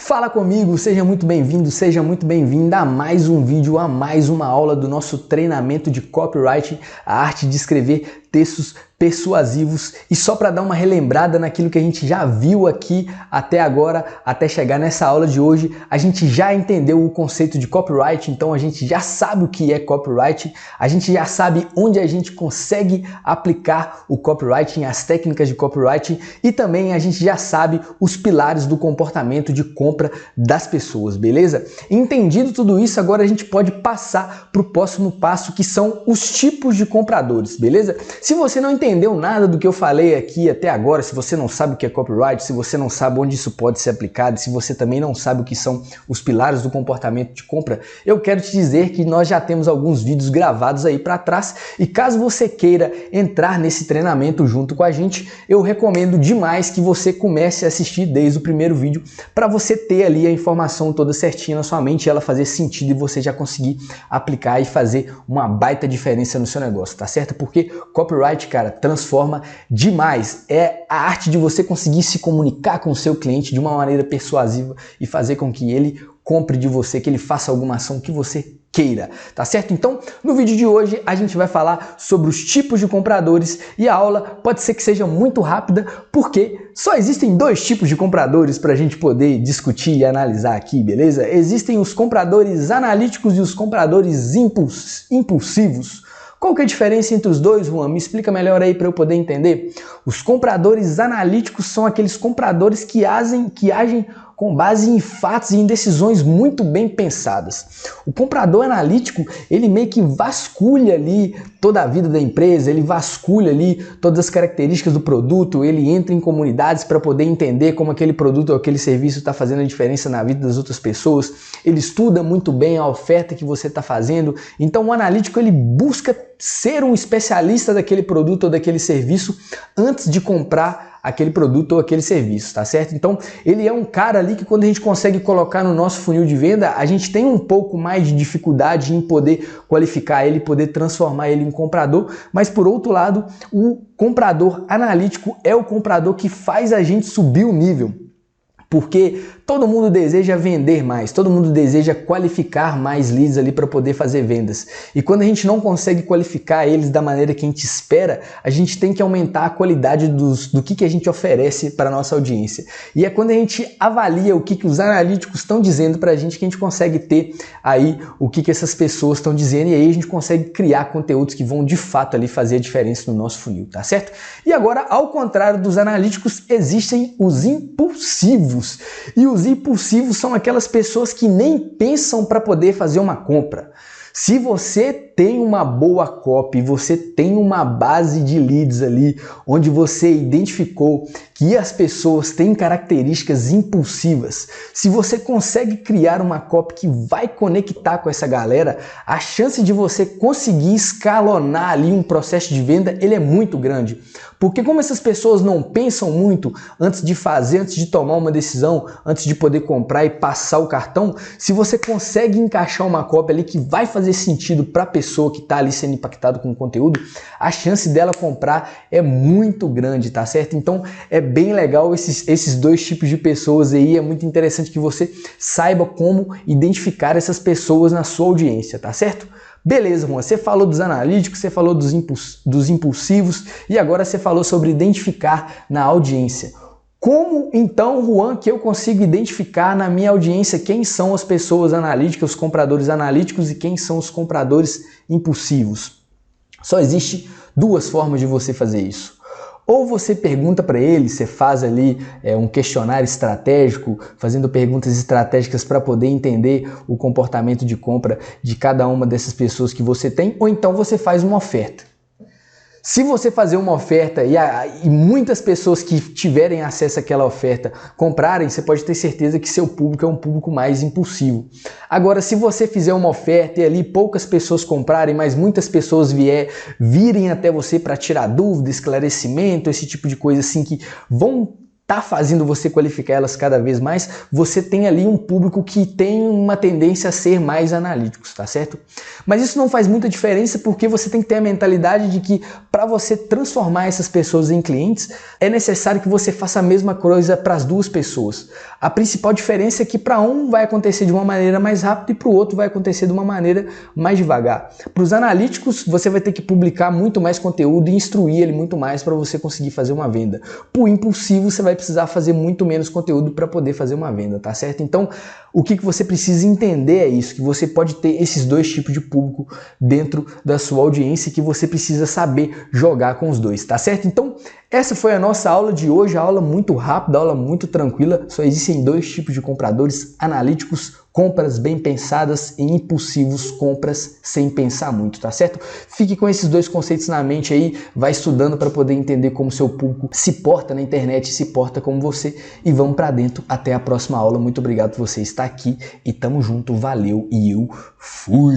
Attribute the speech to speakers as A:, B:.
A: Fala comigo, seja muito bem-vindo, seja muito bem-vinda a mais um vídeo, a mais uma aula do nosso treinamento de copywriting, a arte de escrever textos persuasivos. E só para dar uma relembrada naquilo que a gente já viu aqui até agora, até chegar nessa aula de hoje, a gente já entendeu o conceito de copyright, então a gente já sabe o que é copyright, a gente já sabe onde a gente consegue aplicar o copywriting, as técnicas de copywriting, e também a gente já sabe os pilares do comportamento de compra das pessoas, beleza? Entendido tudo isso, agora a gente pode passar para o próximo passo, que são os tipos de compradores, beleza? Se você não entendeu nada do que eu falei aqui até agora, se você não sabe o que é copyright, se você não sabe onde isso pode ser aplicado, se você também não sabe o que são os pilares do comportamento de compra, eu quero te dizer que nós já temos alguns vídeos gravados aí para trás, e caso você queira entrar nesse treinamento junto com a gente, eu recomendo demais que você comece a assistir desde o primeiro vídeo, para você ter ali a informação toda certinha na sua mente, ela fazer sentido e você já conseguir aplicar e fazer uma baita diferença no seu negócio, tá certo? Porque copyright, cara, transforma demais. É a arte de você conseguir se comunicar com o seu cliente de uma maneira persuasiva e fazer com que ele compre de você, que ele faça alguma ação que você queira, tá certo? Então, no vídeo de hoje a gente vai falar sobre os tipos de compradores, e a aula pode ser que seja muito rápida, porque só existem dois tipos de compradores para a gente poder discutir e analisar aqui, beleza? Existem os compradores analíticos e os compradores impulsivos. Qual que é a diferença entre os dois, Juan? Me explica melhor aí para eu poder entender. Os compradores analíticos são aqueles compradores que agem com base em fatos e em decisões muito bem pensadas. O comprador analítico, ele meio que vasculha ali toda a vida da empresa, ele vasculha ali todas as características do produto, ele entra em comunidades para poder entender como aquele produto ou aquele serviço está fazendo a diferença na vida das outras pessoas, ele estuda muito bem a oferta que você está fazendo. Então o analítico, ele busca ser um especialista daquele produto ou daquele serviço antes de comprar aquele produto ou aquele serviço, tá certo? Então, ele é um cara ali que, quando a gente consegue colocar no nosso funil de venda, a gente tem um pouco mais de dificuldade em poder qualificar ele, poder transformar ele em comprador, mas por outro lado, o comprador analítico é o comprador que faz a gente subir o nível. Porque todo mundo deseja vender mais, todo mundo deseja qualificar mais leads ali para poder fazer vendas. E quando a gente não consegue qualificar eles da maneira que a gente espera, a gente tem que aumentar a qualidade do que a gente oferece para a nossa audiência. E é quando a gente avalia o que os analíticos estão dizendo para a gente que a gente consegue ter aí o que essas pessoas estão dizendo, e aí a gente consegue criar conteúdos que vão de fato ali fazer a diferença no nosso funil, tá certo? E agora, ao contrário dos analíticos, existem os impulsivos. E os impulsivos são aquelas pessoas que nem pensam para poder fazer uma compra. Se você tem uma boa copy, você tem uma base de leads ali, onde você identificou que as pessoas têm características impulsivas, se você consegue criar uma copy que vai conectar com essa galera, a chance de você conseguir escalonar ali um processo de venda, ele é muito grande. Porque como essas pessoas não pensam muito antes de fazer, antes de tomar uma decisão, antes de poder comprar e passar o cartão, se você consegue encaixar uma copy ali que vai fazer sentido para a pessoa que está ali sendo impactada com o conteúdo, a chance dela comprar é muito grande, tá certo? Então é bem legal esses dois tipos de pessoas aí, é muito interessante que você saiba como identificar essas pessoas na sua audiência, tá certo? Beleza, Juan, você falou dos analíticos, você falou dos impulsivos, e agora você falou sobre identificar na audiência. Como então, Juan, que eu consigo identificar na minha audiência quem são as pessoas analíticas, os compradores analíticos, e quem são os compradores impulsivos? Só existe duas formas de você fazer isso. Ou você pergunta para ele, você faz ali um questionário estratégico, fazendo perguntas estratégicas para poder entender o comportamento de compra de cada uma dessas pessoas que você tem, ou então você faz uma oferta. Se você fazer uma oferta e muitas pessoas que tiverem acesso àquela oferta comprarem, você pode ter certeza que seu público é um público mais impulsivo. Agora, se você fizer uma oferta e ali poucas pessoas comprarem, mas muitas pessoas virem até você para tirar dúvida, esclarecimento, esse tipo de coisa assim, que vão tá fazendo você qualificar elas cada vez mais, você tem ali um público que tem uma tendência a ser mais analíticos, tá certo? Mas isso não faz muita diferença porque você tem que ter a mentalidade de que para você transformar essas pessoas em clientes, é necessário que você faça a mesma coisa para as duas pessoas. A principal diferença é que para um vai acontecer de uma maneira mais rápida e para o outro vai acontecer de uma maneira mais devagar. Para os analíticos, você vai ter que publicar muito mais conteúdo e instruir ele muito mais para você conseguir fazer uma venda. Para o impulsivo, você vai precisar fazer muito menos conteúdo para poder fazer uma venda, tá certo? Então, o que você precisa entender é isso, que você pode ter esses dois tipos de público dentro da sua audiência e que você precisa saber jogar com os dois, tá certo? Então, essa foi a nossa aula de hoje, a aula muito rápida, a aula muito tranquila. Só existem dois tipos de compradores: analíticos, compras bem pensadas, e impulsivos, compras sem pensar muito, tá certo? Fique com esses dois conceitos na mente aí, vai estudando para poder entender como seu público se porta na internet, se porta como você, e vamos para dentro. Até a próxima aula. Muito obrigado por você estar aqui e tamo junto, valeu e eu fui!